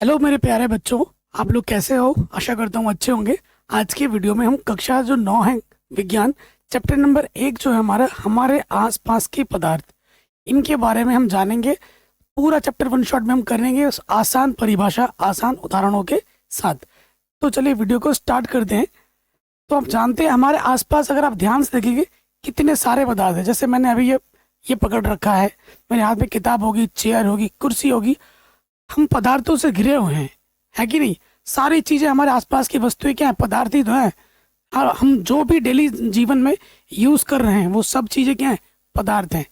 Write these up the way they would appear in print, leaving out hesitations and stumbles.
Hello मेरे प्यारे बच्चों। आप लोग कैसे हो? आशा करता हूँ अच्छे होंगे। आज की वीडियो में हम कक्षा जो 9 है, विज्ञान चैप्टर नंबर 1 जो है हमारा हमारे आसपास के पदार्थ, इनके बारे में हम जानेंगे। पूरा चैप्टर वन शॉट में हम करेंगे उस आसान परिभाषा, आसान उदाहरणों के साथ। तो चलिए वीडियो को स्टार्ट करते हैं। तो आप जानते हैं हमारे आसपास अगर आप ध्यान से देखेंगे कितने सारे पदार्थ हैं। जैसे मैंने अभी ये पकड़ रखा है, मेरे हाथ में किताब होगी, चेयर होगी, कुर्सी होगी। हम पदार्थों से घिरे हुए हैं, है कि नहीं? सारी चीजें हमारे आसपास की वस्तुएं क्या है? पदार्थ ही तो है। और हम जो भी डेली जीवन में यूज कर रहे हैं वो सब चीजें क्या है? पदार्थ हैं।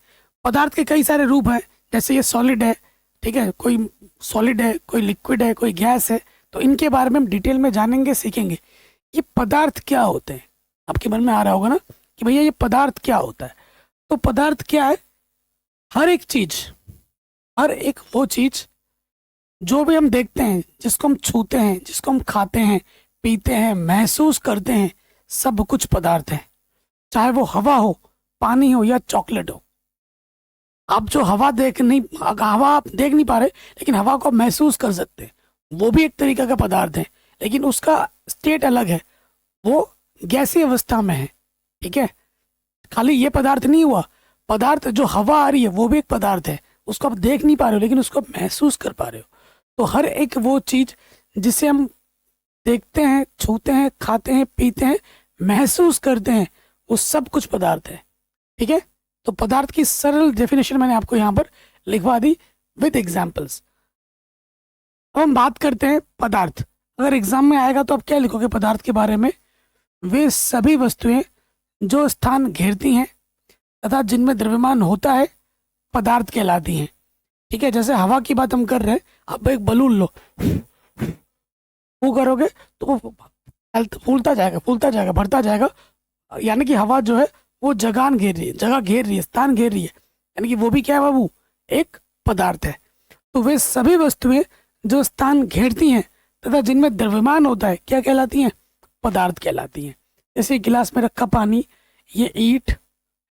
पदार्थ के कई सारे रूप हैं। जैसे ये सॉलिड है, ठीक है, कोई सॉलिड है, कोई लिक्विड है, कोई गैस है। तो इनके बारे में हम डिटेल में जानेंगे, सीखेंगे। ये पदार्थ क्या होते हैं? आपके मन में आ रहा होगा ना कि भैया ये पदार्थ क्या होता है। तो पदार्थ क्या है? हर एक चीज, हर एक वो चीज जो भी हम देखते हैं, जिसको हम छूते हैं, जिसको हम खाते हैं, पीते हैं, महसूस करते हैं, सब कुछ पदार्थ है। चाहे वो हवा हो, पानी हो या चॉकलेट हो। आप जो हवा आप देख नहीं पा रहे, लेकिन हवा को आप महसूस कर सकते हैं। वो भी एक तरीका का पदार्थ है, लेकिन उसका स्टेट अलग है। वो गैसीय अवस्था में है, ठीक है। खाली ये पदार्थ नहीं हुआ, पदार्थ जो हवा आ रही है वो भी एक पदार्थ है। उसको आप देख नहीं पा रहे हो, लेकिन उसको आप महसूस कर पा रहे हो। तो हर एक वो चीज जिसे हम देखते हैं, छूते हैं, खाते हैं, पीते हैं, महसूस करते हैं, वो सब कुछ पदार्थ है, ठीक है। तो पदार्थ की सरल डेफिनेशन मैंने आपको यहाँ पर लिखवा दी विद एग्जाम्पल्स। अब हम बात करते हैं पदार्थ। अगर एग्जाम में आएगा तो आप क्या लिखोगे पदार्थ के बारे में? वे सभी वस्तुएं जो स्थान घेरती हैं तथा जिनमें द्रव्यमान होता है पदार्थ कहलाती हैं, ठीक है। जैसे हवा की बात हम कर रहे हैं, आप एक बलून लो, वो करोगे तो वो फूलता जाएगा, फूलता जाएगा, भरता जाएगा। यानी कि हवा जो है वो जगह घेर रही है, स्थान घेर रही है। यानी कि वो भी क्या है बाबू? एक पदार्थ है। तो वे सभी वस्तुएं जो स्थान घेरती हैं तथा जिनमें द्रव्यमान होता है क्या कहलाती हैं? पदार्थ कहलाती हैं। जैसे गिलास में रखा पानी, ये ईंट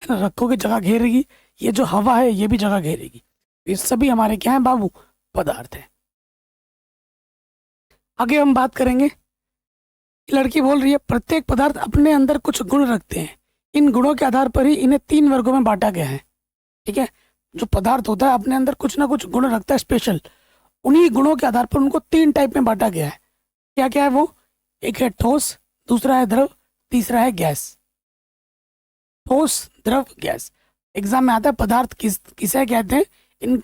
रखोगे जगह घेरेगी। ये जो हवा है ये भी जगह घेरेगी। ये सभी हमारे क्या है बाबू? पदार्थ है। आगे हम बात करेंगे। लड़की बोल रही है प्रत्येक पदार्थ अपने अंदर कुछ गुण रखते हैं। इन गुणों के आधार पर ही इन्हें 3 वर्गों में बांटा गया है, ठीक है। जो पदार्थ होता है अपने अंदर कुछ ना कुछ गुण रखता है स्पेशल। उन्हीं गुणों के आधार पर उनको 3 टाइप में बांटा गया है। क्या क्या है वो? एक है ठोस, दूसरा है द्रव, तीसरा है गैस। ठोस, द्रव, गैस। एग्जाम में आता है पदार्थ किसे कहते हैं, इन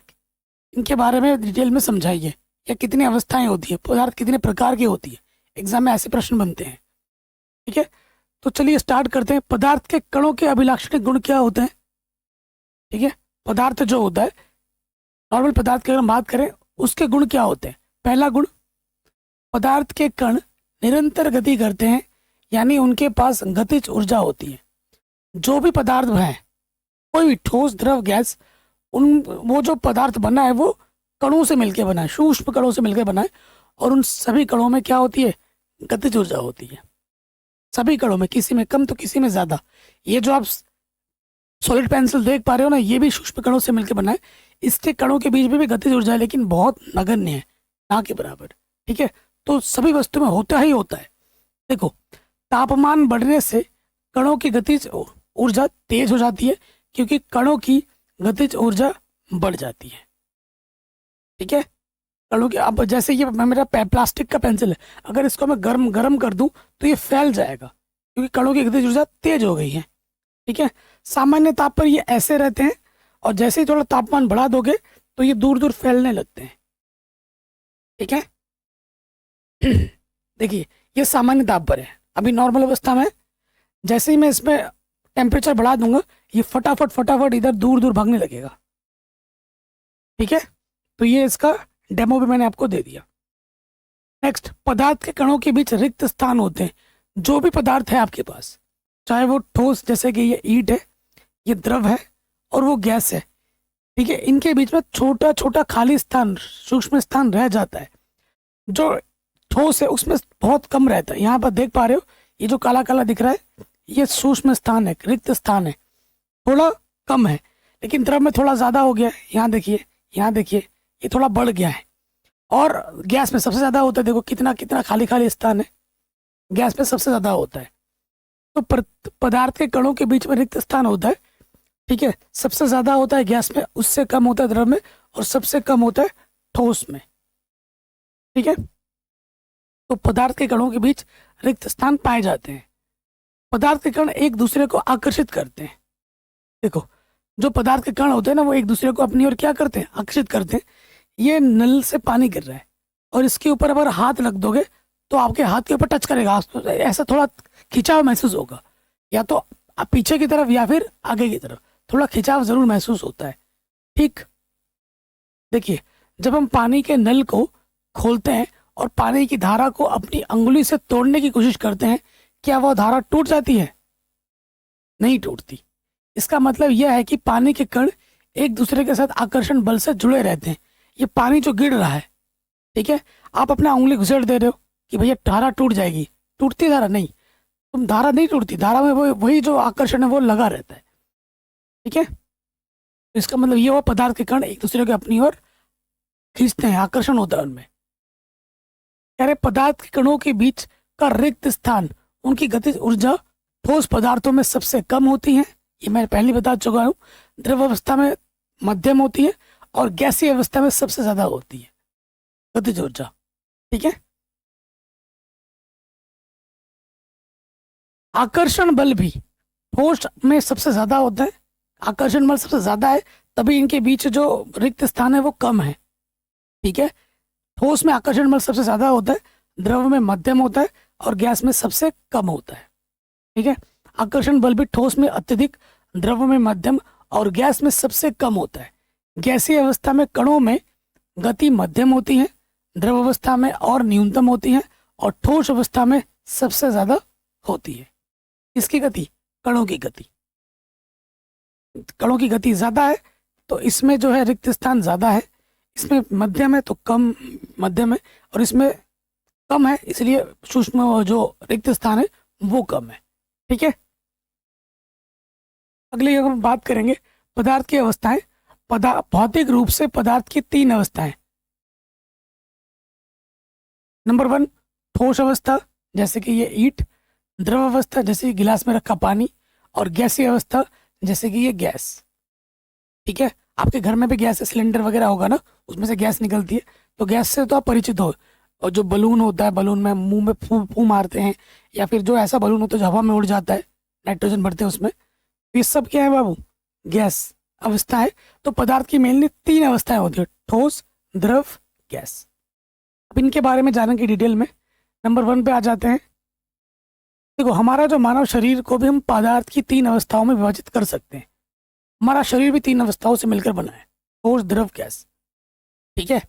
इनके बारे में डिटेल में समझाइए। या कितनी अवस्थाएं होती है, पदार्थ कितने प्रकार की होती है। एग्जाम में ऐसे प्रश्न बनते हैं, ठीक है। तो चलिए स्टार्ट करते हैं। पदार्थ के कणों के अभिलाक्षणिक गुण क्या होते हैं, ठीक है। पदार्थ जो होता है, नॉर्मल पदार्थ की अगर हम बात करें, उसके गुण क्या होते हैं? पहला गुण, पदार्थ के कण निरंतर गति करते हैं, यानी उनके पास गतिज ऊर्जा होती है। जो भी पदार्थ है, कोई भी ठोस, द्रव, गैस, उन वो जो पदार्थ बना है वो कणों से मिलकर बना है, सूक्ष्म कणों से मिलकर बना है। और उन सभी कणों में क्या होती है? गतिज ऊर्जा होती है। सभी कणों में, किसी में कम तो किसी में ज्यादा। ये जो आप सॉलिड पेंसिल देख पा रहे हो ना, ये भी सूक्ष्म कणों से मिलकर बना है। इसके कणों के बीच में भी गतिज ऊर्जा है, लेकिन बहुत नगण्य है, ना के बराबर, ठीक है। तो सभी वस्तु में होता ही होता है। देखो, तापमान बढ़ने से कणों की गतिज ऊर्जा तेज हो जाती है, क्योंकि कणों की गतिज ऊर्जा बढ़ जाती है, ठीक है। कणों की, अब जैसे ये मेरा प्लास्टिक का पेंसिल है, अगर इसको मैं गर्म गर्म कर दूं तो ये फैल जाएगा, क्योंकि कणों की गतिज ऊर्जा तेज हो गई है, ठीक है। सामान्य ताप पर ये ऐसे रहते हैं, और जैसे ही थोड़ा तापमान बढ़ा दोगे तो ये दूर दूर फैलने लगते हैं, ठीक है। देखिए, ये सामान्य ताप पर है। अभी नॉर्मल अवस्था में जैसे ही मैं इसमें टेम्परेचर बढ़ा दूंगा, ये फटाफट फटाफट इधर दूर दूर भागने लगेगा, ठीक है। तो ये इसका डेमो भी मैंने आपको दे दिया। नेक्स्ट, पदार्थ के कणों के बीच रिक्त स्थान होते हैं। जो भी पदार्थ है आपके पास, चाहे वो ठोस जैसे कि ये ईंट है, ये द्रव है, और वो गैस है, ठीक है, इनके बीच में छोटा छोटा खाली स्थान, सूक्ष्म स्थान रह जाता है। जो ठोस है उसमें बहुत कम रहता है। यहाँ पर देख पा रहे हो, ये जो काला काला दिख रहा है, ये सूक्ष्म स्थान है, रिक्त स्थान है, थोड़ा कम है। लेकिन द्रव में थोड़ा ज्यादा हो गया है। यहाँ देखिए, यहाँ देखिए, ये थोड़ा बढ़ गया है। और गैस में सबसे ज़्यादा होता है। देखो कितना कितना खाली खाली स्थान है, गैस में सबसे ज़्यादा होता है। तो पदार्थ के कणों के बीच में रिक्त स्थान होता है, ठीक है, सबसे ज़्यादा होता है गैस में, उससे कम होता है द्रव में, और सबसे कम होता है ठोस में, ठीक है। तो पदार्थ के कणों के बीच रिक्त स्थान पाए जाते हैं। पदार्थ के कण एक दूसरे को आकर्षित करते हैं। देखो जो पदार्थ के कण होते हैं ना, वो एक दूसरे को अपनी ओर क्या करते हैं, आकर्षित करते हैं। ये नल से पानी गिर रहा है और इसके ऊपर अगर हाथ रख दोगे तो आपके हाथ के ऊपर टच करेगा, आपको ऐसा थोड़ा खिंचाव महसूस होगा, या तो पीछे की तरफ या फिर आगे की तरफ, थोड़ा खिंचाव जरूर महसूस होता है, ठीक। देखिए जब हम पानी के नल को खोलते हैं और पानी की धारा को अपनी अंगुली से तोड़ने की कोशिश करते हैं, क्या वह धारा टूट जाती है? नहीं टूटती। इसका मतलब यह है कि पानी के कण एक दूसरे के साथ आकर्षण बल से जुड़े रहते हैं। ये पानी जो गिर रहा है, ठीक है, आप अपना उंगली घुसेड़ दे रहे हो कि भैया धारा टूट जाएगी, टूटती धारा नहीं, तुम धारा नहीं टूटती, धारा में वही जो आकर्षण है वो लगा रहता है, ठीक है। तो इसका मतलब ये हुआ पदार्थ के कण एक दूसरे को अपनी ओर खींचते हैं, आकर्षण होता है उनमें। कह रहे पदार्थ के कणों के बीच का रिक्त स्थान, उनकी गतिज ऊर्जा ठोस पदार्थों में सबसे कम होती है, ये मैं पहले बता चुका हूँ। द्रव अवस्था में मध्यम होती है और गैसीय अवस्था में सबसे ज्यादा होती है गतिज ऊर्जा, ठीक है। आकर्षण बल भी ठोस में सबसे ज्यादा होता है, आकर्षण बल सबसे ज्यादा है, तभी इनके बीच जो रिक्त स्थान है वो कम है, ठीक है। ठोस में आकर्षण बल सबसे ज्यादा होता है, द्रव में मध्यम होता है और गैस में सबसे कम होता है, ठीक है। आकर्षण बल भी ठोस में अत्यधिक, द्रव में मध्यम और गैस में सबसे कम होता है। गैसीय अवस्था में कणों में गति मध्यम होती है, द्रव अवस्था में और न्यूनतम होती है और ठोस अवस्था में सबसे ज्यादा होती है। इसकी गति, कणों की गति, कणों की गति ज्यादा है तो इसमें जो है रिक्त स्थान ज्यादा है, इसमें मध्यम है तो कम मध्यम है, और इसमें कम है इसलिए सूक्ष्म जो रिक्त स्थान है वो कम है, ठीक है। अगली हम बात करेंगे पदार्थ की अवस्थाएं। भौतिक रूप से पदार्थ की तीन अवस्थाएं। नंबर 1 ठोस अवस्था, जैसे कि ये ईंट, द्रव अवस्था जैसे कि गिलास में रखा पानी, और गैसीय अवस्था जैसे कि ये गैस, ठीक है। आपके घर में भी गैस सिलेंडर वगैरह होगा ना, उसमें से गैस निकलती है, तो गैस से तो आप परिचित हो। और जो बलून होता है, बलून में मुंह में फू मारते हैं, या फिर जो ऐसा बलून होता है जो हवा में उड़ जाता है, नाइट्रोजन भरते हैं उसमें, ये सब क्या है बाबू, गैस अवस्था है। तो पदार्थ की मेनली तीन अवस्थाएं होती है, ठोस, द्रव, गैस। अब इनके बारे में जानने की डिटेल में नंबर 1 पे आ जाते हैं। देखो हमारा जो मानव शरीर को भी हम पदार्थ की तीन अवस्थाओं में विभाजित कर सकते हैं। हमारा शरीर भी तीन अवस्थाओं से मिलकर बना है, ठोस, द्रव, गैस, ठीक है।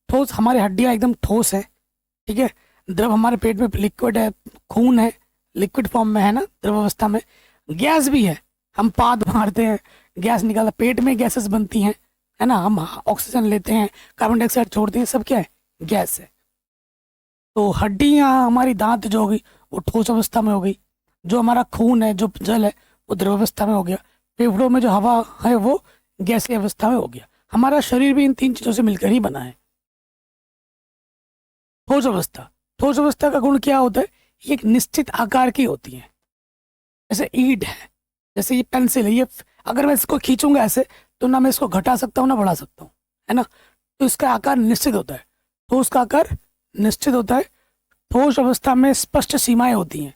ठोस हमारे हड्डियां एकदम ठोस है, ठीक है। द्रव हमारे पेट में लिक्विड है, खून है, लिक्विड फॉर्म में है ना द्रव अवस्था में। गैस भी है, हम पाद मारते हैं, गैस निकालता, पेट में गैसेस बनती हैं, है ना, हम ऑक्सीजन लेते हैं, कार्बन डाइऑक्साइड छोड़ते हैं, सब क्या है, गैस है। तो हड्डियां हमारी, दांत जो होगी वो ठोस अवस्था में हो गई, जो हमारा खून है, जो जल है वो द्रव अवस्था में हो गया, फेफड़ों में जो हवा है वो गैसीय अवस्था में हो गया। हमारा शरीर भी इन तीन चीजों से मिलकर ही बना है। ठोस अवस्था, ठोस अवस्था का गुण क्या होता है, ये एक निश्चित आकार की होती है, जैसे ईंट है, जैसे ये पेंसिल है, ये अगर मैं इसको खींचूंगा ऐसे तो ना मैं इसको घटा सकता हूँ ना बढ़ा सकता हूँ, है ना। तो इसका आकार निश्चित होता है, ठोस का आकार निश्चित होता है। ठोस अवस्था में स्पष्ट सीमाएं होती हैं,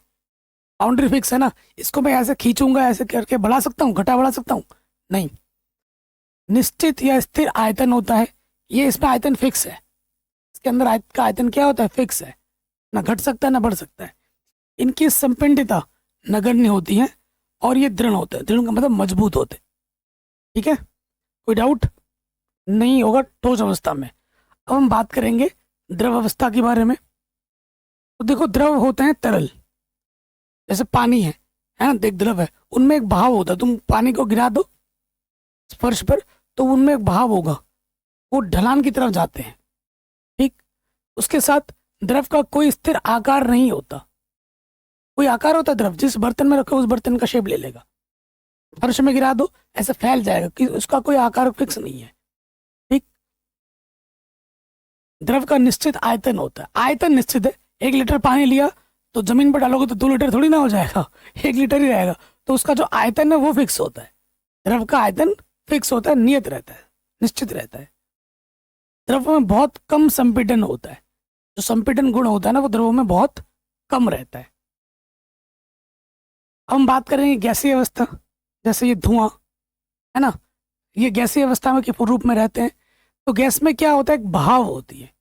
बाउंड्री फिक्स है ना, इसको मैं ऐसे खींचूंगा, ऐसे करके बढ़ा सकता हूँ, घटा बढ़ा सकता हूँ, नहीं। निश्चित या स्थिर आयतन होता है, ये इसमें आयतन फिक्स है, इसके अंदर का आयतन क्या होता है, फिक्स है, ना घट सकता है ना बढ़ सकता है। इनकी संपिंडिता नगण्य होती है और ये दृढ़ होता है, दृढ़ का मतलब मजबूत होते, ठीक है। कोई डाउट नहीं होगा ठोस अवस्था में। अब हम बात करेंगे द्रव अवस्था के बारे में। तो देखो द्रव होते हैं तरल, जैसे पानी है ना, देख द्रव है, उनमें एक बहाव होता है, तुम पानी को गिरा दो स्पर्श पर तो उनमें एक बहाव होगा, वो ढलान की तरफ जाते हैं, ठीक। उसके साथ द्रव का कोई स्थिर आकार नहीं होता, कोई आकार होता है द्रव, जिस बर्तन में रखो उस बर्तन का शेप ले लेगा, फर्श में गिरा दो ऐसे फैल जाएगा, कि उसका कोई आकार फिक्स नहीं है, ठीक। द्रव का निश्चित आयतन होता है, आयतन निश्चित है। 1 लीटर पानी लिया तो जमीन पर डालोगे तो 2 लीटर थोड़ी ना हो जाएगा, 1 लीटर ही रहेगा। तो उसका जो आयतन है वो फिक्स होता है, द्रव का आयतन फिक्स होता है, नियत रहता है, निश्चित रहता है। द्रव में बहुत कम संपीड़न होता है, जो संपीड़न गुण होता है ना वो द्रवों में बहुत कम रहता है। अब हम बात करेंगे गैसीय अवस्था, जैसे ये धुआं है ना, ये गैसीय अवस्था में के रूप में रहते हैं। तो गैस में क्या होता है, एक बहाव होती है,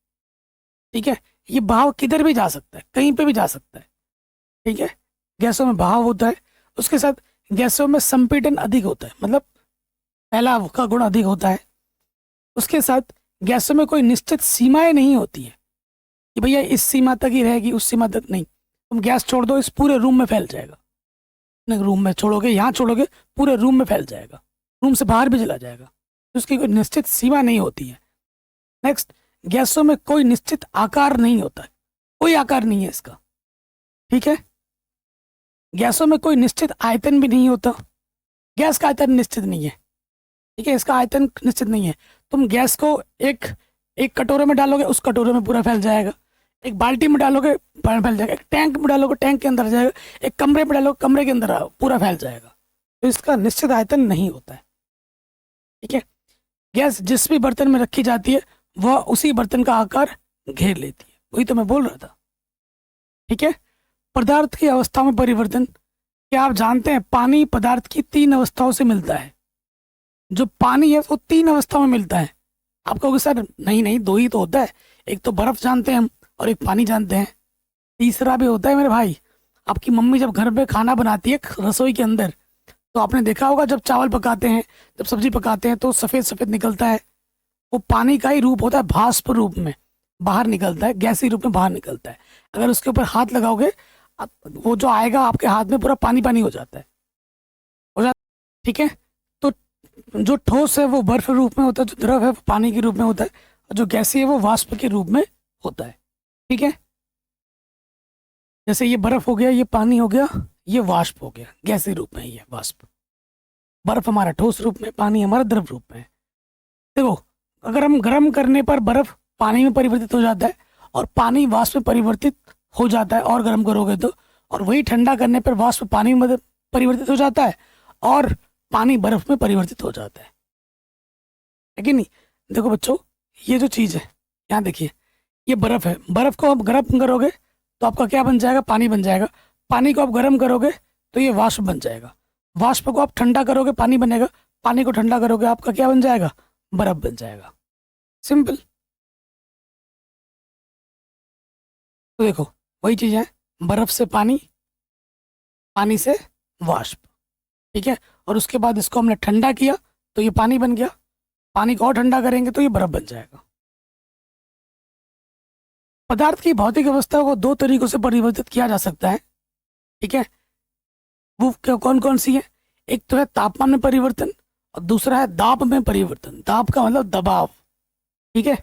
ठीक है। ये बहाव किधर भी जा सकता है, कहीं पे भी जा सकता है, ठीक है। गैसों में बहाव होता है, उसके साथ गैसों में संपीड़न अधिक होता है, मतलब फैलाव का गुण अधिक होता है। उसके साथ गैसों में कोई निश्चित सीमाएं नहीं होती है कि भैया इस सीमा तक ही रहेगी, उस सीमा तक नहीं। तुम गैस छोड़ दो, इस पूरे रूम में फैल जाएगा। रूम में छोड़ोगे, यहाँ छोड़ोगे, पूरे रूम में फैल जाएगा, रूम से बाहर भी चला जाएगा। तो उसकी कोई निश्चित सीमा नहीं होती है। नेक्स्ट, गैसों में कोई निश्चित आकार नहीं होता है, कोई आकार नहीं है इसका, ठीक है। गैसों में कोई निश्चित आयतन भी नहीं होता, गैस का आयतन निश्चित नहीं है, ठीक है, इसका आयतन निश्चित नहीं है। तुम गैस को एक एक कटोरे में डालोगे, उस कटोरे में पूरा फैल जाएगा। एक बाल्टी में डालोगे, फैल जाएगा। एक टैंक में डालोगे, टैंक के अंदर जाएगा। एक कमरे में डालोगे, कमरे के अंदर पूरा फैल जाएगा। तो इसका निश्चित आयतन नहीं होता है, ठीक है। गैस जिस भी बर्तन में रखी जाती है वह उसी बर्तन का आकार घेर लेती है, वही तो मैं बोल रहा था, ठीक है। पदार्थ की अवस्था में परिवर्तन, क्या आप जानते हैं पानी पदार्थ की 3 अवस्थाओं से मिलता है। जो पानी है वो 3 अवस्थाओं में मिलता है। आप कहोगे सर नहीं नहीं 2 ही तो होता है, एक तो बर्फ जानते हैं हम और एक पानी जानते हैं, तीसरा भी होता है मेरे भाई। आपकी मम्मी जब घर पे खाना बनाती है रसोई के अंदर, तो आपने देखा होगा जब चावल पकाते हैं, जब सब्जी पकाते हैं तो सफ़ेद सफ़ेद निकलता है, वो पानी का ही रूप होता है, भास्प रूप में बाहर निकलता है, गैसी रूप में बाहर निकलता है। अगर उसके ऊपर हाथ लगाओगे वो जो आएगा आपके हाथ में पूरा पानी पानी हो जाता है, ठीक है। तो जो ठोस है वो बर्फ रूप में होता है, जो द्रव है वो पानी के रूप में होता है, और जो गैसी है वो वाष्प के रूप में होता है, ठीक है। जैसे ये बर्फ हो गया, ये पानी हो गया, ये वाष्प हो गया, गैसी रूप में ये वाष्प। बर्फ हमारा ठोस रूप में, पानी हमारा द्रव रूप में। देखो अगर हम गर्म करने पर बर्फ पानी में परिवर्तित हो जाता है और पानी वाष्प में परिवर्तित हो जाता है, और गर्म करोगे तो, और वही ठंडा करने पर वाष्प पानी में परिवर्तित हो जाता है और पानी बर्फ में परिवर्तित हो जाता है कि नहीं। देखो बच्चों, ये जो चीज़ है यहाँ देखिए, ये बर्फ है, बर्फ को आप गर्म करोगे तो आपका क्या बन जाएगा, पानी बन जाएगा। पानी को आप गर्म करोगे तो ये वाष्प बन जाएगा। वाष्प को आप ठंडा करोगे, पानी बनेगा। पानी को ठंडा करोगे, आपका क्या बन जाएगा, बर्फ बन जाएगा। सिंपल। तो देखो वही चीज़ है, बर्फ से पानी, पानी से वाष्प, ठीक है। और उसके बाद इसको हमने ठंडा किया तो ये पानी बन गया। पानी को और ठंडा करेंगे तो ये बर्फ बन जाएगा। पदार्थ की भौतिक अवस्था को 2 तरीकों से परिवर्तित किया जा सकता है, ठीक है। वो कौन कौन सी है, एक तो है तापमान में परिवर्तन और दूसरा है दाब में परिवर्तन। दाब का मतलब दबाव, ठीक है।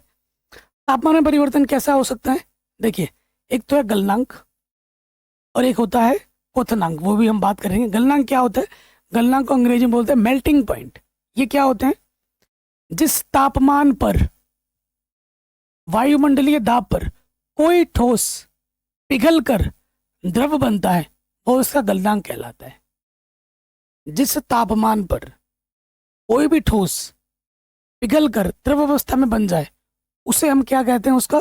तापमान में परिवर्तन कैसा हो सकता है, देखिए एक तो है गलनांक और एक होता है क्वथनांक, वो भी हम बात करेंगे। गलनांक क्या होता है, गलनांक को अंग्रेजी में बोलते हैं मेल्टिंग पॉइंट। ये क्या होते हैं, जिस तापमान पर वायुमंडलीय दाब पर कोई ठोस पिघल कर द्रव बनता है वो इसका गलनांक कहलाता है। जिस तापमान पर कोई भी ठोस पिघल कर द्रव अवस्था में बन जाए उसे हम क्या कहते हैं, उसका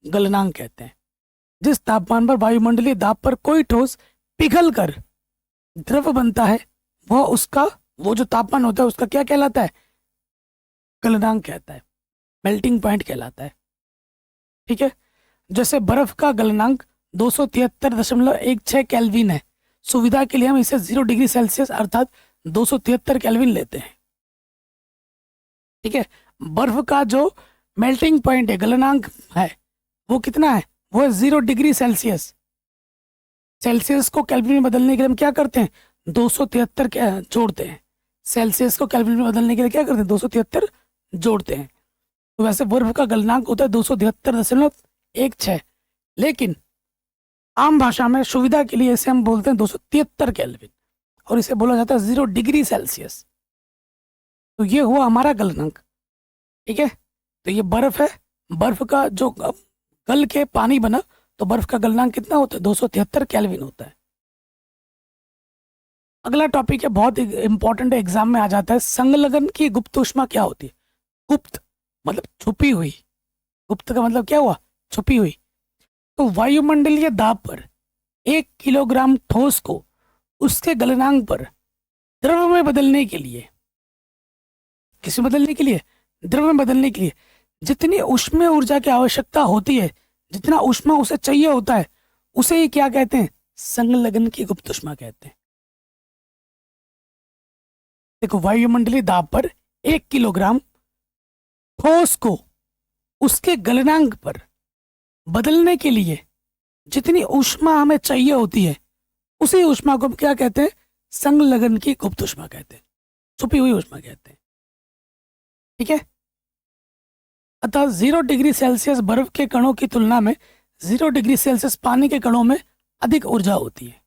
गलनांक कहते हैं। जिस तापमान पर वायुमंडलीय दाब पर कोई ठोस पिघल कर द्रव बनता है वह उसका, वो जो तापमान होता है उसका क्या कहलाता है, गलनांक कहता है, मेल्टिंग पॉइंट कहलाता है, ठीक है। जैसे बर्फ का गलनांक 273.16 केल्विन है। सुविधा के लिए हम इसे 0 डिग्री सेल्सियस अर्थात 273 केल्विन लेते हैं, ठीक है। बर्फ का जो मेल्टिंग पॉइंट है, गलनांक है, वो कितना है, वो है 0 डिग्री सेल्सियस। सेल्सियस को केल्विन में बदलने के लिए हम क्या करते हैं, 273 जोड़ते हैं। सेल्सियस को केल्विन में बदलने के लिए क्या करते हैं, 273 जोड़ते हैं। तो वैसे बर्फ का गलनांक होता है 273.16, लेकिन आम भाषा में सुविधा के लिए इसे हम बोलते हैं 273 केल्विन और इसे बोला जाता है 0 डिग्री सेल्सियस। तो ये हुआ हमारा गलनांक, ठीक है। तो ये बर्फ है बर्फ का जो गल के पानी बना, तो बर्फ का गलनांक कितना होता है? 273 केल्विन होता है। अगला टॉपिक है, बहुत इंपॉर्टेंट एग्जाम में आ जाता है, संलग्न की गुप्त ऊष्मा क्या होती है? गुप्त मतलब छुपी हुई, गुप्त का मतलब क्या हुआ? छुपी हुई। तो वायुमंडलीय दाब पर 1 किलोग्राम ठोस को उसके गलनांक पर द्रव में बदलने के लिए, किस में बदलने के लिए? द्रव में बदलने के लिए जितनी ऊष्मीय ऊर्जा की आवश्यकता होती है, जितना ऊष्मा उसे चाहिए होता है, उसे ही क्या कहते हैं? संलग्न की गुप्त ऊष्मा कहते हैं। देखो, वायुमंडलीय दाब पर 1 किलोग्राम ठोस को उसके गलनांक पर बदलने के लिए जितनी ऊष्मा हमें चाहिए होती है, उसी ऊष्मा को हम क्या कहते हैं? संलग्न की गुप्त ऊष्मा कहते हैं, छुपी हुई ऊष्मा कहते हैं। ठीक है। अतः 0 डिग्री सेल्सियस बर्फ के कणों की तुलना में 0 डिग्री सेल्सियस पानी के कणों में अधिक ऊर्जा होती है।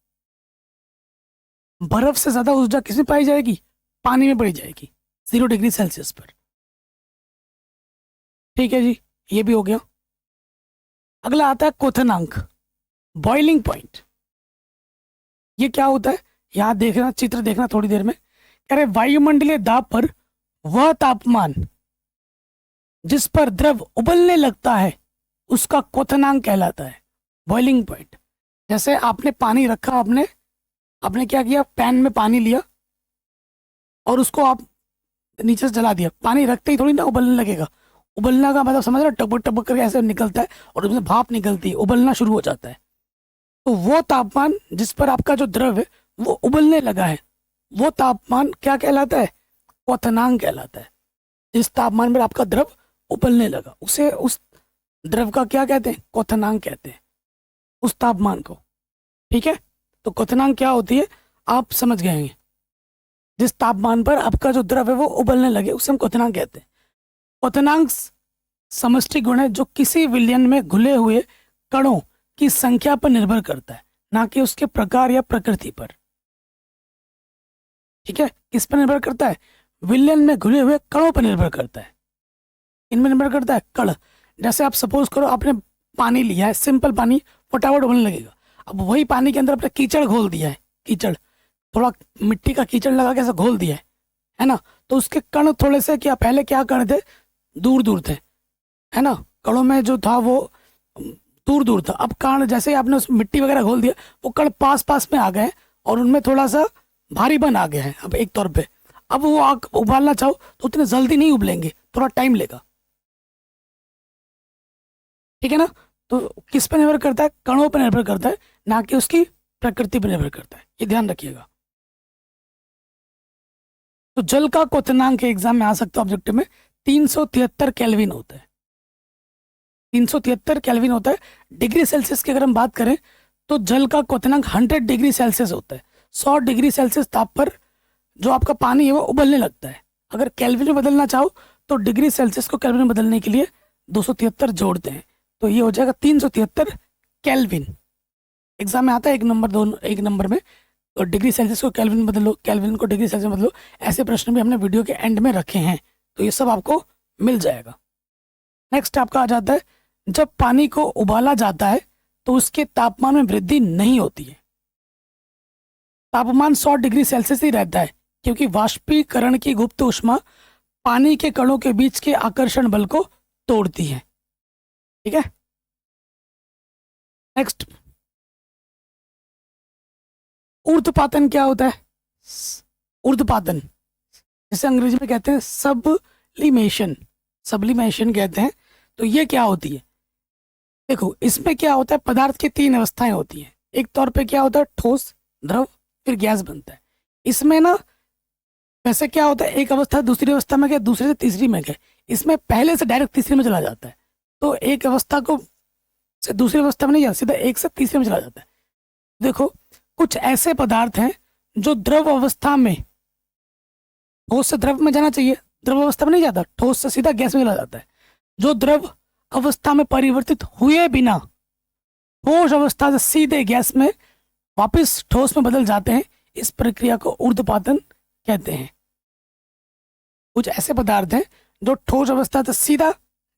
बर्फ से ज्यादा ऊर्जा किसमें पाई जाएगी? पानी में पाई जाएगी, 0 डिग्री सेल्सियस पर। ठीक है जी, ये भी हो गया। अगला आता है क्वथनांक, बॉइलिंग पॉइंट। ये क्या होता है? यहां देखना, चित्र देखना थोड़ी देर में। कह रहे वायुमंडलीय दाब पर वह तापमान जिस पर द्रव उबलने लगता है उसका क्वथनांक कहलाता है, बॉइलिंग पॉइंट। जैसे आपने पानी रखा, आपने क्या किया? पैन में पानी लिया और उसको आप नीचे से जला दिया। पानी रखते ही थोड़ी ना उबलने लगेगा। उबलना का मतलब समझ रहे? टपक टपक करके ऐसे निकलता है और उसमें भाप निकलती है, उबलना शुरू हो जाता है। तो वो तापमान जिस पर आपका जो द्रव है वो उबलने लगा है, वो तापमान क्या कहलाता है? क्वथनांक कहलाता है। जिस तापमान पर आपका द्रव उबलने लगा, उसे, उस द्रव का क्या कहते हैं? क्वथनांक कहते हैं, उस तापमान को। ठीक है। तो क्वथनांक क्या होती है आप समझ गए हैं। जिस तापमान पर आपका जो द्रव है वो उबलने लगे, उसे हम क्वथनांक कहते हैं। क्वथनांक समष्टि गुण है जो किसी विलयन में घुले हुए कणों की संख्या पर निर्भर करता है, ना कि उसके प्रकार या प्रकृति पर। ठीक है। किस पर निर्भर करता है? विलयन में घुले हुए कणों पर निर्भर करता है। इनमें निर्भर करता है कण। जैसे आप सपोज करो, आपने पानी लिया है, सिंपल पानी, फटाफट उबलने लगेगा। अब वही पानी के अंदर आपने कीचड़ घोल दिया है, कीचड़, थोड़ा मिट्टी का कीचड़ लगा के ऐसा घोल दिया है ना? तो उसके कण थोड़े से, क्या पहले क्या कण थे? दूर दूर थे, है ना? कणों में जो था वो दूर दूर था। अब कण जैसे ही आपने उस मिट्टी वगैरह घोल दिया, वो कण पास पास में आ गए और उनमें थोड़ा सा भारीपन आ गया है। अब एक तौर पे अब वो आग उबालना चाहो तो उतने जल्दी नहीं उबलेंगे, थोड़ा टाइम लेगा। ठीक है ना? तो किस पर निर्भर करता है? कणों पर निर्भर करता है, ना कि उसकी प्रकृति पर निर्भर करता है। ये ध्यान रखिएगा। तो जल का क्वथनांक एग्जाम में आ सकता है ऑब्जेक्टिव में, 373 केल्विन होता है। 373 केल्विन होता है। डिग्री सेल्सियस की अगर हम बात करें तो जल का क्वथनांक 100 डिग्री सेल्सियस होता है। 100 डिग्री सेल्सियस ताप पर जो आपका पानी है वो उबलने लगता है। अगर केल्विन में बदलना चाहो तो डिग्री सेल्सियस को केल्विन में बदलने के लिए 273 जोड़ते हैं, तो ये हो जाएगा 373 केल्विन। एग्जाम में आता है 1 नंबर, 1 नंबर में। तो डिग्री सेल्सियस को केल्विन में बदलो, केल्विन को डिग्री सेल्सियस में बदलो। ऐसे प्रश्न भी हमने वीडियो के एंड में रखे हैं, तो ये सब आपको मिल जाएगा। नेक्स्ट आपका आ जाता है, जब पानी को उबाला जाता है तो उसके तापमान में वृद्धि नहीं होती है। तापमान 100 डिग्री सेल्सियस ही रहता है, क्योंकि वाष्पीकरण की गुप्त ऊष्मा पानी के कणों के बीच के आकर्षण बल को तोड़ती है। ठीक है। नेक्स्ट, ऊर्ध्वपातन क्या होता है? ऊर्ध्वपातन जिसे अंग्रेजी में कहते हैं सब्लिमेशन, सब्लिमेशन कहते हैं। तो ये क्या होती है? देखो, इसमें क्या होता है, पदार्थ की 3 अवस्थाएं होती हैं। एक तौर पे क्या होता है, ठोस, द्रव, फिर गैस बनता है। इसमें ना वैसे क्या होता है, एक अवस्था दूसरी अवस्था में गए, दूसरे से तीसरी में गए। इसमें पहले से डायरेक्ट तीसरी में चला जाता है। तो एक अवस्था को से दूसरी अवस्था में नहीं जाता, सीधा एक से तीसरे में चला जाता है। देखो, कुछ ऐसे पदार्थ हैं जो द्रव अवस्था में, ठोस से द्रव में जाना चाहिए, द्रव अवस्था में नहीं जाता, ठोस से सीधा गैस में चला जाता है। जो द्रव अवस्था में परिवर्तित हुए बिना ठोस अवस्था से सीधे गैस में वापस ठोस में बदल जाते हैं, इस प्रक्रिया को ऊर्ध्वपातन कहते हैं। कुछ ऐसे पदार्थ हैं जो ठोस अवस्था से सीधा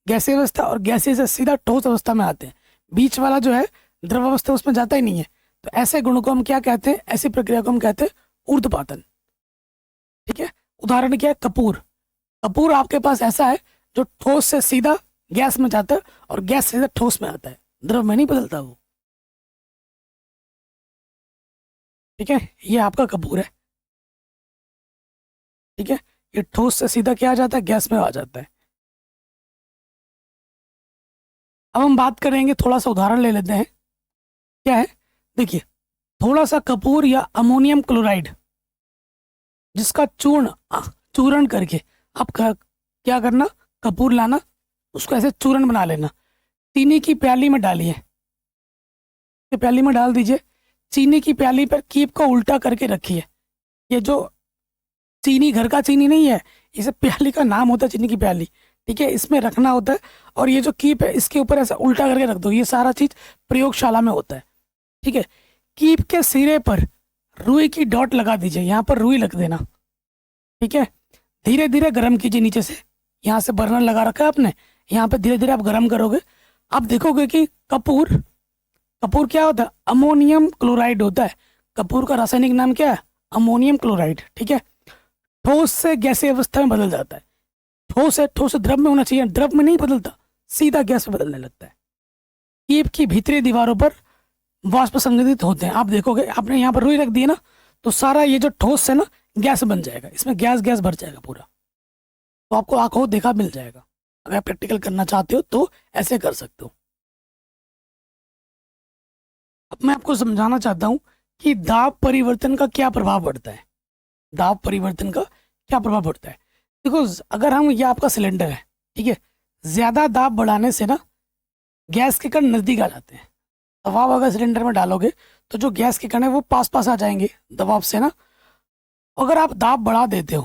गैसीय अवस्था, और गैसीय से सीधा ठोस अवस्था में आते हैं। बीच वाला जो है द्रव अवस्था उसमें जाता ही नहीं है। तो ऐसे गुण को हम क्या कहते हैं, ऐसी प्रक्रिया को हम कहते हैं ऊर्ध्वपातन। ठीक है, उदाहरण क्या है, कपूर। कपूर आपके पास ऐसा है जो ठोस से सीधा गैस में जाता है और गैस से सीधा ठोस में आता है, द्रव में नहीं बदलता वो। ठीक है, ये आपका कपूर है। ठीक है, ये ठोस से सीधा क्या आ जाता है, गैस में आ जाता है। अब हम बात करेंगे, थोड़ा सा उदाहरण ले लेते हैं। क्या है, देखिए, थोड़ा सा कपूर या अमोनियम क्लोराइड जिसका चूर्ण करके आप क्या करना, कपूर लाना, उसको ऐसे चूर्ण बना लेना, चीनी की प्याली में डालिए, प्याली में डाल दीजिए। चीनी की प्याली पर कीप को उल्टा करके रखिए। ये जो चीनी घर का चीनी नहीं है, इसे प्याली का नाम होता है, चीनी की प्याली। ठीक है, इसमें रखना होता है, और ये जो कीप है इसके ऊपर ऐसा उल्टा करके रख दो। ये सारा चीज प्रयोगशाला में होता है। ठीक है, कीप के सिरे पर रुई की डॉट लगा दीजिए, यहाँ पर रुई रख देना। ठीक है, धीरे धीरे गर्म कीजिए नीचे से। यहाँ से बर्नर लगा रखा है आपने, यहाँ पे धीरे धीरे आप गर्म करोगे। आप देखोगे कि कपूर क्या होता है, अमोनियम क्लोराइड होता है। कपूर का रासायनिक नाम क्या है, अमोनियम क्लोराइड। ठीक है, ठोस से गैसीय अवस्था में बदल जाता है। ठोस द्रव में होना चाहिए, द्रव में नहीं बदलता, सीधा गैस में बदलने लगता है। कीप की भीतरी दीवारों पर वाष्प संग्रहित होते हैं। आप देखोगे, आपने यहाँ पर रुई रख दी ना, तो सारा ये जो ठोस है ना, गैस बन जाएगा, इसमें गैस भर जाएगा पूरा। तो आपको आंखों देखा मिल जाएगा। अगर आप प्रैक्टिकल करना चाहते हो तो ऐसे कर सकते हो। अब मैं आपको समझाना चाहता हूँ कि दाब परिवर्तन का क्या प्रभाव पड़ता है। दाब परिवर्तन का क्या प्रभाव पड़ता है, देखो, अगर हम, ये आपका सिलेंडर है, ठीक है, ज्यादा दाब बढ़ाने से ना गैस के कण नजदीक आ जाते हैं। दबाव अगर सिलेंडर में डालोगे तो जो गैस के कण है वो पास आ जाएंगे दबाव से ना। अगर आप दाब बढ़ा देते हो,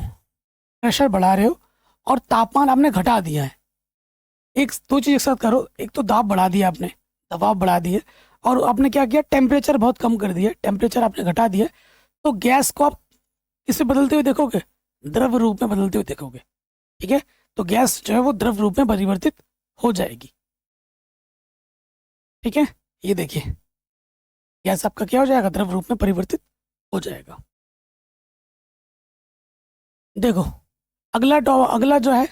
प्रेशर बढ़ा रहे हो और तापमान आपने घटा दिया है, एक दो चीज एक साथ करो, एक तो दाब बढ़ा दिया आपने, दबाव बढ़ा दिए, और आपने क्या किया, टेम्परेचर बहुत कम कर दिया, टेम्परेचर आपने घटा दिया, तो गैस को आप किससे बदलते हुए देखोगे, द्रव रूप में बदलते हुए देखोगे। ठीक है, तो गैस जो है वो द्रव रूप में परिवर्तित हो जाएगी। ठीक है, ये देखिए, गैस आपका क्या हो जाएगा, द्रव रूप में परिवर्तित हो जाएगा। देखो, अगला जो है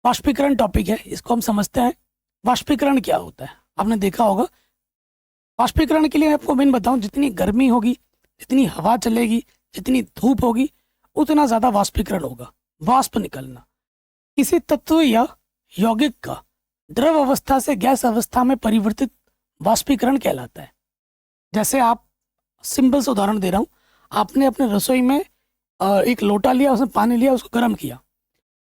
वाष्पीकरण टॉपिक है, इसको हम समझते हैं। वाष्पीकरण क्या होता है, आपने देखा होगा। वाष्पीकरण के लिए मैं आपको मेन बताऊं, जितनी गर्मी होगी, जितनी हवा चलेगी, जितनी धूप होगी, उतना ज्यादा वाष्पीकरण होगा, वाष्प निकलना। किसी तत्व या यौगिक का द्रव अवस्था से गैस अवस्था में परिवर्तित वाष्पीकरण कहलाता है। जैसे आप, सिंपल से उदाहरण दे रहा हूँ, आपने अपने रसोई में एक लोटा लिया, उसमें पानी लिया, उसको गर्म किया,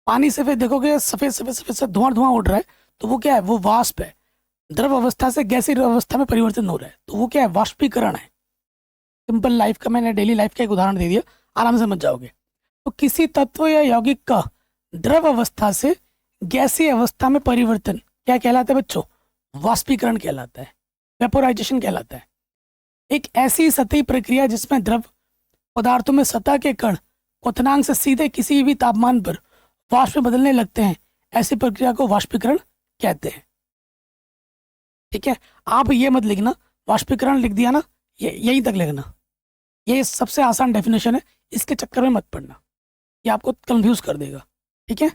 पानी से फिर देखोगे सफेद से धुआं उड़ रहा है, तो वो क्या है, वो वाष्प है। द्रव अवस्था से गैसीय अवस्था में परिवर्तन हो रहा है, तो वो क्या है, वाष्पीकरण है। सिंपल लाइफ का, मैंने डेली लाइफ का एक उदाहरण दे दिया, आराम से समझ जाओगे। तो किसी तत्व या यौगिक का द्रव अवस्था से गैसीय अवस्था में परिवर्तन क्या कहलाता है बच्चों, वाष्पीकरण कहलाता है, वेपोराइजेशन कहलाता है। एक ऐसी सतही प्रक्रिया जिसमें द्रव पदार्थों में सतह के कण क्वथनांक से सीधे किसी भी तापमान पर वाष्प में बदलने लगते हैं, ऐसी प्रक्रिया को वाष्पीकरण कहते हैं। ठीक है, आप ये मत लिखना, वाष्पीकरण लिख दिया ना, ये यहीं तक लिखना, ये सबसे आसान डेफिनेशन है, इसके चक्कर में मत पड़ना, ये आपको कंफ्यूज कर देगा। ठीक है,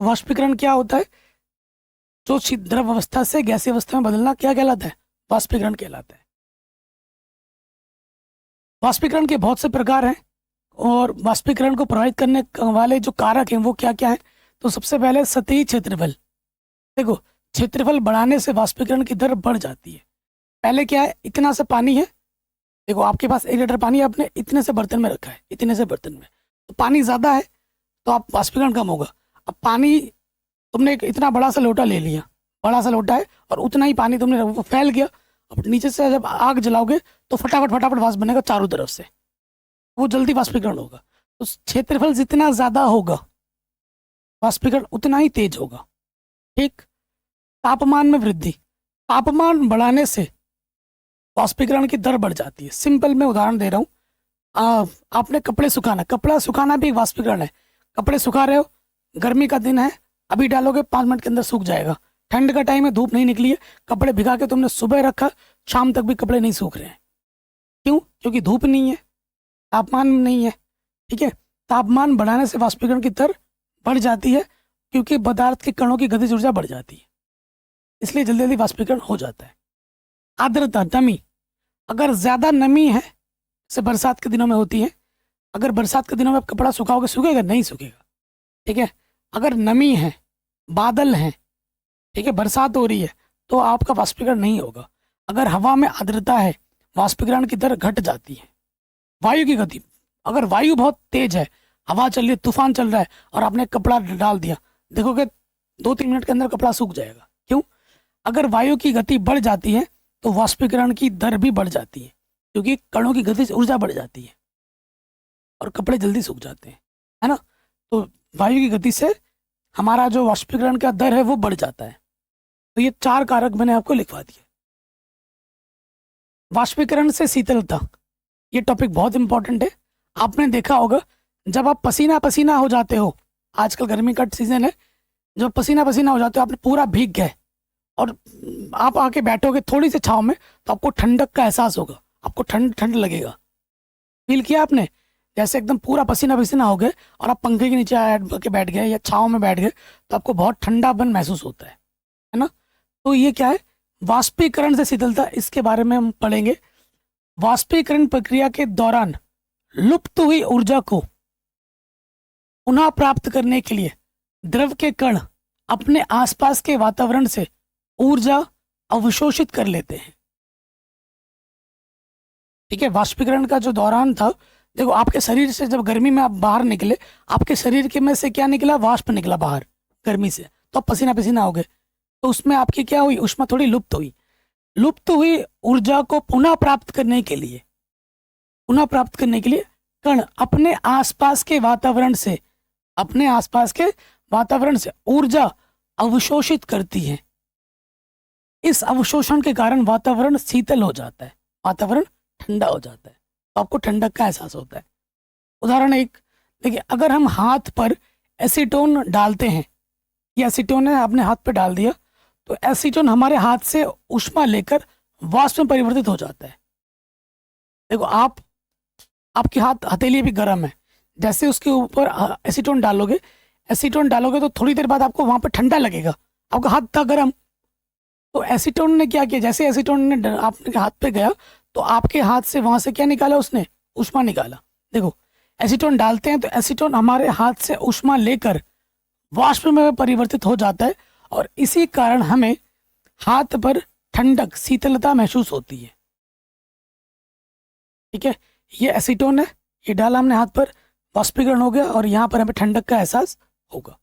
वाष्पीकरण क्या होता है, जो द्रव अवस्था से गैसीय अवस्था में बदलना क्या कहलाता है, वाष्पीकरण कहलाता है। वाष्पीकरण के बहुत से प्रकार हैं, और वाष्पीकरण को प्रभावित करने वाले जो कारक हैं वो क्या क्या है, तो सबसे पहले सतही क्षेत्रफल। देखो, क्षेत्रफल बढ़ाने से वाष्पीकरण की दर बढ़ जाती है। पहले क्या है, इतना सा पानी है, देखो आपके पास 1 लीटर पानी आपने इतने से बर्तन में रखा है, इतने से बर्तन में, तो पानी ज़्यादा है तो आप वाष्पीकरण कम होगा। अब पानी तुमने एक इतना बड़ा सा लोटा ले लिया, बड़ा सा लोटा है, और उतना ही पानी तुमने वो फैल गया, अब नीचे से जब आग जलाओगे तो फटाफट वाष्प बनेगा चारों तरफ से, वो जल्दी वाष्पीकरण होगा। तो क्षेत्रफल जितना ज़्यादा होगा वाष्पीकरण उतना ही तेज होगा। ठीक, तापमान में वृद्धि, तापमान बढ़ाने से वाष्पीकरण की दर बढ़ जाती है। सिंपल मैं उदाहरण दे रहा हूँ, आपने कपड़ा सुखाना भी एक वाष्पीकरण है। कपड़े सुखा रहे हो, गर्मी का दिन है, अभी डालोगे 5 मिनट के अंदर सूख जाएगा। ठंड का टाइम है, धूप नहीं निकली है, कपड़े भिगा के तुमने सुबह रखा, शाम तक भी कपड़े नहीं सूख रहे हैं। क्यों? क्योंकि धूप नहीं है, तापमान नहीं है। ठीक है, तापमान बढ़ाने से वाष्पीकरण की दर बढ़ जाती है, क्योंकि पदार्थ के कणों की गतिज ऊर्जा बढ़ जाती है, इसलिए जल्दी जल्दी वाष्पीकरण हो जाता है। आर्द्रता, नमी, अगर ज़्यादा नमी है जैसे बरसात के दिनों में होती है, अगर बरसात के दिनों में आप कपड़ा सुखाओगे, सूखेगा? नहीं सूखेगा। ठीक है, अगर नमी है, बादल हैं, ठीक है, बरसात हो रही है, तो आपका वाष्पीकरण नहीं होगा। अगर हवा में आर्द्रता है, वाष्पीकरण की दर घट जाती है। वायु की गति, अगर वायु बहुत तेज है, हवा चल रही है, तूफान चल रहा है, और आपने कपड़ा डाल दिया, देखोगे 2-3 मिनट के अंदर कपड़ा सूख जाएगा। क्यों? अगर वायु की गति बढ़ जाती है तो वाष्पीकरण की दर भी बढ़ जाती है, क्योंकि कणों की गति से ऊर्जा बढ़ जाती है और कपड़े जल्दी सूख जाते हैं, है ना। तो वायु की गति से हमारा जो वाष्पीकरण का दर है वो बढ़ जाता है। तो ये 4 कारक मैंने आपको लिखवा दिए। वाष्पीकरण से शीतलता, ये टॉपिक बहुत इंपॉर्टेंट है। आपने देखा होगा जब आप पसीना पसीना हो जाते हो, आजकल गर्मी का सीजन है, जब पसीना पसीना हो जाते हो, आपने पूरा भीग गए और आप आके बैठोगे थोड़ी सी छांव में, तो आपको ठंडक का एहसास होगा, आपको ठंड ठंड लगेगा। फील किया आपने? जैसे एकदम पूरा पसीना पसीना हो गए और आप पंखे के नीचे के बैठ गए या छांव में बैठ गए, तो आपको बहुत ठंडापन महसूस होता है ना। तो ये क्या है? वाष्पीकरण से शीतलता, इसके बारे में हम पढ़ेंगे। वाष्पीकरण प्रक्रिया के दौरान लुप्त हुई ऊर्जा को पुनः प्राप्त करने के लिए द्रव के कण अपने आसपास के वातावरण से ऊर्जा अवशोषित कर लेते हैं। ठीक है, वाष्पीकरण का जो दौरान था, देखो आपके शरीर से जब गर्मी में आप बाहर निकले, आपके शरीर के में से क्या निकला? वाष्प निकला बाहर गर्मी से, तो आप पसीना पसीना हो गए, तो उसमें आपकी क्या हुई? ऊष्मा थोड़ी लुप्त हुई। लुप्त हुई ऊर्जा को पुनः प्राप्त करने के लिए कण अपने आसपास के वातावरण से ऊर्जा अवशोषित करती है। इस अवशोषण के कारण वातावरण शीतल हो जाता है, वातावरण ठंडा हो जाता है, तो आपको ठंडक का एहसास होता है। उदाहरण एक देखिए, अगर हम हाथ पर एसीटोन डालते हैं, ये एसीटोन है, आपने हाथ पे डाल दिया, तो एसीटोन हमारे हाथ से ऊष्मा लेकर वाष्प में परिवर्तित हो जाता है। देखो आपके हथेली भी गर्म है, जैसे उसके ऊपर एसीटोन डालोगे तो थोड़ी देर बाद आपको वहां पर ठंडा लगेगा, आपका हाथ था गर्म। तो एसीटोन ने क्या किया? जैसे एसीटोन ने आपके हाथ पे गया, तो आपके हाथ से वहां से क्या निकाला? उसने ऊष्मा निकाला। देखो, एसीटोन डालते हैं तो एसीटोन हमारे हाथ से ऊष्मा लेकर वाष्प में परिवर्तित हो जाता है, और इसी कारण हमें हाथ पर ठंडक, शीतलता महसूस होती है। ठीक है, ये एसीटोन है, ये डाला हमने हाथ पर, वाष्पीकरण हो गया और यहाँ पर हमें ठंडक का एहसास होगा।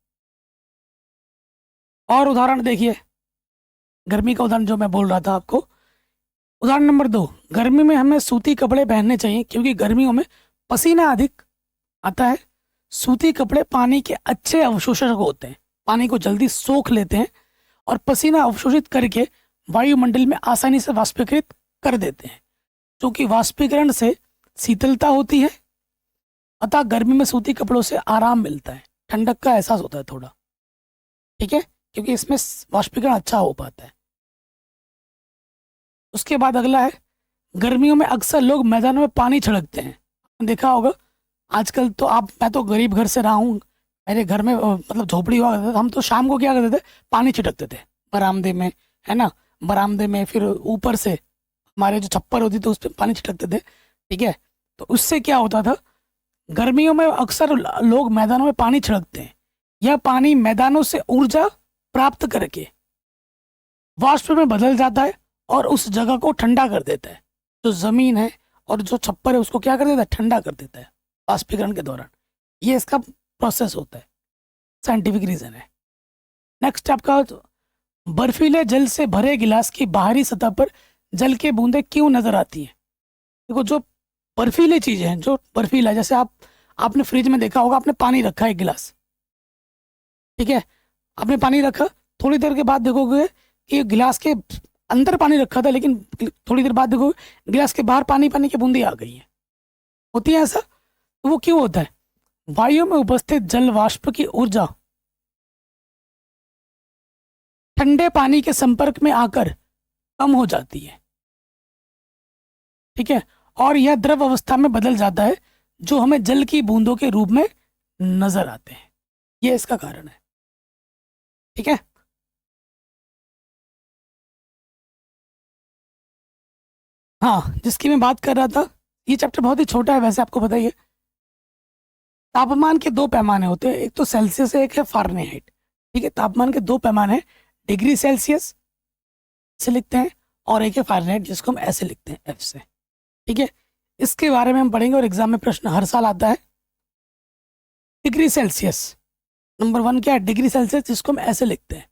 और उदाहरण देखिए, गर्मी का उदाहरण जो मैं बोल रहा था आपको, उदाहरण नंबर 2, गर्मी में हमें सूती कपड़े पहनने चाहिए, क्योंकि गर्मियों में पसीना अधिक आता है। सूती कपड़े पानी के अच्छे अवशोषक होते हैं, पानी को जल्दी सोख लेते हैं और पसीना अवशोषित करके वायुमंडल में आसानी से वाष्पीकृत कर देते हैं। क्योंकि वाष्पीकरण से शीतलता होती है, अतः गर्मी में सूती कपड़ों से आराम मिलता है, ठंडक का एहसास होता है थोड़ा। ठीक है, क्योंकि इसमें वाष्पीकरण अच्छा हो पाता है। उसके बाद अगला है, गर्मियों में अक्सर लोग मैदानों में पानी छिड़कते हैं। आपने देखा होगा आजकल तो, मैं तो गरीब घर से रहा हूँ, मेरे घर में मतलब झोपड़ी हुआ करता था, हम तो शाम को क्या करते थे? पानी छिड़कते थे बरामदे में, है ना, बरामदे में, फिर ऊपर से हमारे जो छप्पर होती थी उस पर पानी छिड़कते थे। ठीक है, तो उससे क्या होता था? गर्मियों में अक्सर लोग मैदानों में पानी छिड़कते हैं। यह पानी मैदानों से ऊर्जा प्राप्त करके वाष्प में बदल जाता है और उस जगह को ठंडा कर देता है। जो जमीन है और जो छप्पर है उसको क्या कर देता है? ठंडा कर देता है वाष्पीकरण के दौरान। ये इसका प्रोसेस होता है, साइंटिफिक रीजन है। नेक्स्ट आपका, बर्फीले जल से भरे गिलास की बाहरी सतह पर जल की बूंदें क्यों नजर आती हैं? देखो, जो बर्फीली चीजें हैं, जो बर्फीला, जैसे आपने फ्रिज में देखा होगा, आपने पानी रखा है एक गिलास, ठीक है, आपने पानी रखा, थोड़ी देर के बाद देखोगे कि गिलास के अंदर पानी रखा था, लेकिन थोड़ी देर बाद देखोगे गिलास के बाहर पानी की बूंदी आ गई है। होती है ऐसा? तो वो क्यों होता है? वायु में उपस्थित जल वाष्प की ऊर्जा ठंडे पानी के संपर्क में आकर कम हो जाती है, ठीक है, और यह द्रव अवस्था में बदल जाता है, जो हमें जल की बूंदों के रूप में नजर आते हैं। यह इसका कारण है, ठीक है। हाँ, जिसकी मैं बात कर रहा था, ये चैप्टर बहुत ही छोटा है वैसे, आपको बताइए। तापमान के दो पैमाने होते हैं, एक तो सेल्सियस है, एक है फारेनहाइट, ठीक है। तापमान के दो पैमाने हैं, डिग्री सेल्सियस से लिखते हैं और एक है फारेनहाइट, जिसको हम ऐसे लिखते हैं, एफ से, ठीक है। इसके बारे में हम पढ़ेंगे और एग्जाम में प्रश्न हर साल आता है। डिग्री सेल्सियस नंबर 1 क्या है? डिग्री सेल्सियस, जिसको हम ऐसे लिखते हैं,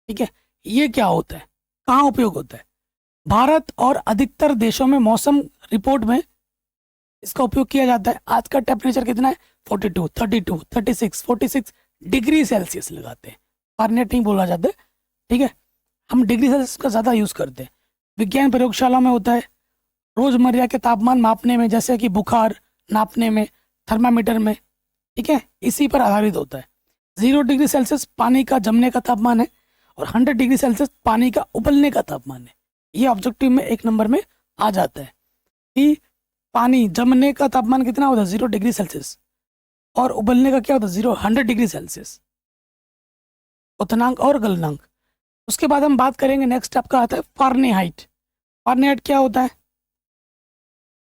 ठीक है। ये क्या होता है, कहाँ उपयोग होता है? भारत और अधिकतर देशों में मौसम रिपोर्ट में इसका उपयोग किया जाता है। आज का टेम्परेचर कितना है? 42, 32, 36, 46 डिग्री सेल्सियस लगाते हैं, फारेनहाइट नहीं बोला जाता है, ठीक है। हम डिग्री सेल्सियस का ज़्यादा यूज़ करते हैं। विज्ञान प्रयोगशाला में होता है, रोजमर्रा के तापमान मापने में, जैसे कि बुखार नापने में, थर्मामीटर में, ठीक है, इसी पर आधारित होता है। 0 डिग्री सेल्सियस पानी का जमने का तापमान है और 100 डिग्री सेल्सियस पानी का उबलने का तापमान है। ये ऑब्जेक्टिव में 1 नंबर में आ जाता है कि पानी जमने का तापमान कितना होता है? 0 डिग्री सेल्सियस, और उबलने का क्या होता है? 100 डिग्री सेल्सियस, क्वथनांक और गलनांक। उसके बाद हम बात करेंगे, नेक्स्ट आपका आता है फारेनहाइट। फारेनहाइट क्या होता है?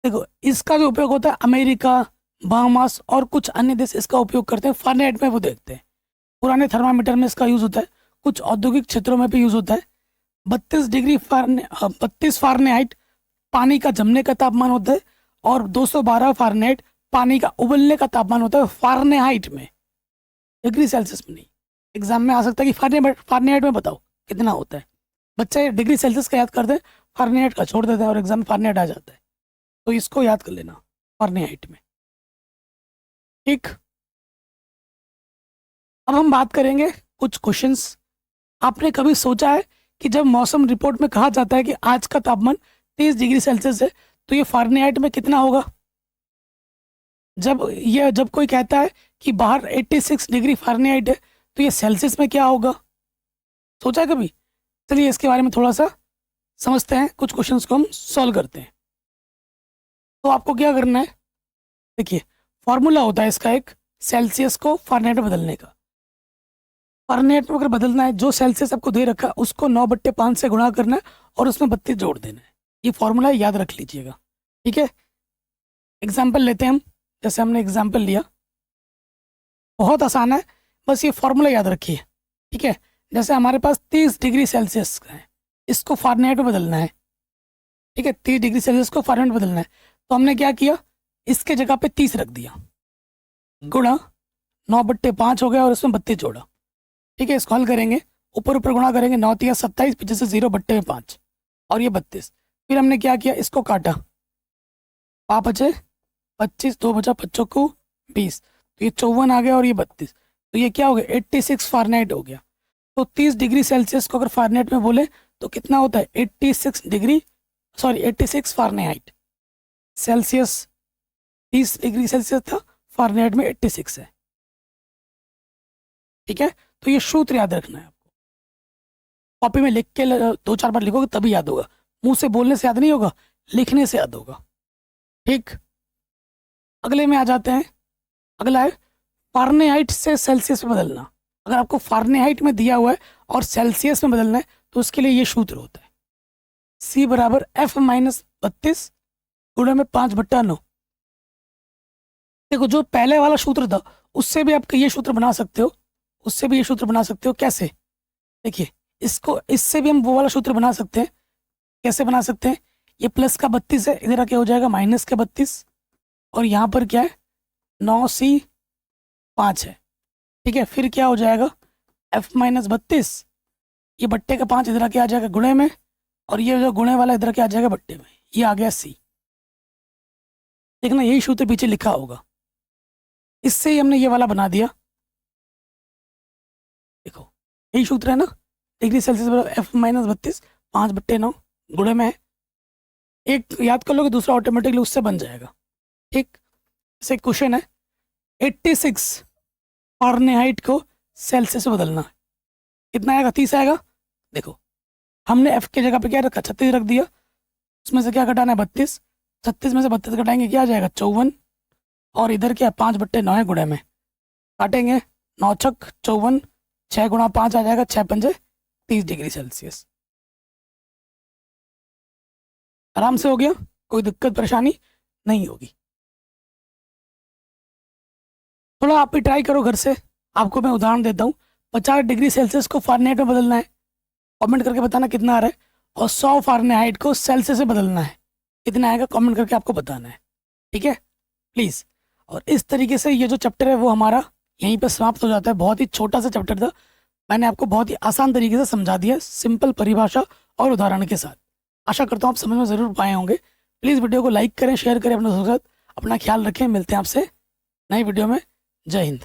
देखो, इसका जो उपयोग होता है, अमेरिका, बहामास और कुछ अन्य देश इसका उपयोग करते हैं। फारेनहाइट में वो देखते हैं, पुराने थर्मामीटर में इसका यूज़ होता है, कुछ औद्योगिक क्षेत्रों में भी यूज़ होता है। 32 फारेनहाइट पानी का जमने का तापमान होता है और 212 फारेनहाइट पानी का उबलने का तापमान होता है, फारेनहाइट में, डिग्री सेल्सियस में नहीं। एग्जाम में आ सकता है कि फारेनहाइट में बताओ कितना होता है। बच्चे डिग्री सेल्सियस का याद करते हैं, फारेनहाइट का छोड़ देते हैं और एग्जाम में फारेनहाइट आ जाता है, तो इसको याद कर लेना फारेनहाइट में, ठीक। अब हम बात करेंगे कुछ क्वेश्चंस। आपने कभी सोचा है कि जब मौसम रिपोर्ट में कहा जाता है कि आज का तापमान 23 डिग्री सेल्सियस है, तो ये फारेनहाइट में कितना होगा? जब कोई कहता है कि बाहर 86 डिग्री फारेनहाइट है, तो ये सेल्सियस में क्या होगा? सोचा है कभी? चलिए इसके बारे में थोड़ा सा समझते हैं, कुछ क्वेश्चंस को हम सॉल्व करते हैं। तो आपको क्या करना है, देखिए, फॉर्मूला होता है इसका एक, सेल्सियस को फारेनहाइट में बदलने का। फारेनहाइट में अगर बदलना है, जो सेल्सियस आपको दे रखा है उसको 9/5 से गुणा करना है और उसमें 32 जोड़ देना है। ये फॉर्मूला याद रख लीजिएगा, ठीक है। एग्जाम्पल लेते हैं हम, जैसे हमने एग्जाम्पल लिया, बहुत आसान है, बस ये फॉर्मूला याद रखिए, ठीक है। जैसे हमारे पास 30 डिग्री सेल्सियस है, इसको फारेनहाइट में बदलना है, ठीक है। 30 डिग्री सेल्सियस को फारेनहाइट में बदलना है, तो हमने क्या किया, इसके जगह पे 30 रख दिया, गुणा 9/5 हो गया और इसमें 32 जोड़ा, ठीक है। इसको हल करेंगे, ऊपर ऊपर गुणा करेंगे, 9 तिया 27, पीछे से 0/5 और ये 32। फिर हमने क्या किया, इसको काटा, 5 बचे 25, 2 बचा 5 को 20, तो ये 54 आ गया और ये 32, तो ये क्या हो गया, 86 फारेनहाइट हो गया। तो 30 डिग्री सेल्सियस को अगर फारेनहाइट में बोले तो कितना होता है, 86 फारेनहाइट। सेल्सियस 30 डिग्री सेल्सियस था, फारेनहाइट में 86 है, ठीक है। तो ये सूत्र याद रखना है आपको, कॉपी में लिख के 2-4 बार लिखोगे तभी याद होगा, मुंह से बोलने से याद नहीं होगा, लिखने से याद होगा, ठीक। अगले में आ जाते हैं, अगला है फारेनहाइट से सेल्सियस में बदलना। अगर आपको फारेनहाइट में दिया हुआ है और सेल्सियस में बदलना है, तो उसके लिए ये सूत्र होता है, C बराबर F-32 गुणे में 5/9। देखो, जो पहले वाला सूत्र था उससे भी आप ये सूत्र बना सकते हो, उससे भी ये सूत्र बना सकते हो। कैसे? देखिए, इसको, इससे भी हम वो वाला सूत्र बना सकते हैं। कैसे बना सकते हैं? ये प्लस का 32 है, इधर क्या हो जाएगा, माइनस का 32, और यहाँ पर क्या है, 9C5 है, ठीक है। फिर क्या हो जाएगा, F-32, ये बट्टे का 5 इधर क्या आ जाएगा गुणे में, और ये जो गुणे वाला इधर क्या आ जाएगा बट्टे में, ये आ गया C। देखना, यही सूत्र पीछे लिखा होगा, इससे ही हमने ये वाला बना दिया। देखो, यही सूत्र है ना, डिग्री सेल्सियस बराबर F-32 5/9 गुणे में है। एक याद कर लोगे, दूसरा ऑटोमेटिकली उससे बन जाएगा, ठीक। जैसे क्वेश्चन है, 86 फारेनहाइट को सेल्सियस में बदलना है, कितना आएगा, 30 आएगा। देखो हमने एफ की जगह पे क्या रखा, 36 रख दिया, उसमें से क्या घटाना है, 32, 36 में से 32 घटाएंगे क्या आ जाएगा, 54, और इधर क्या 5/9 है गुणे में, काटेंगे 9 छक 54, 6 गुणा 5 आ जाएगा 6 पंजे 30 डिग्री सेल्सियस। आराम से हो गया, कोई दिक्कत परेशानी नहीं होगी। थोड़ा आप भी ट्राई करो घर से, आपको मैं उदाहरण देता हूँ। 50 डिग्री सेल्सियस को फारेनहाइट में बदलना है, कमेंट करके बताना कितना आ रहा है, और 100 फारेनहाइट को सेल्सियस से बदलना है, कितना आएगा कमेंट करके आपको बताना है, ठीक है प्लीज़। और इस तरीके से ये जो चैप्टर है वो हमारा यहीं पे समाप्त हो जाता है। बहुत ही छोटा सा चैप्टर था, मैंने आपको बहुत ही आसान तरीके से समझा दिया, सिंपल परिभाषा और उदाहरण के साथ। आशा करता हूँ आप समझ में ज़रूर पाए होंगे। प्लीज़ वीडियो को लाइक करें, शेयर करें अपने दोस्तों के साथ। अपना ख्याल रखें, मिलते हैं आपसे नई वीडियो में। जय हिंद।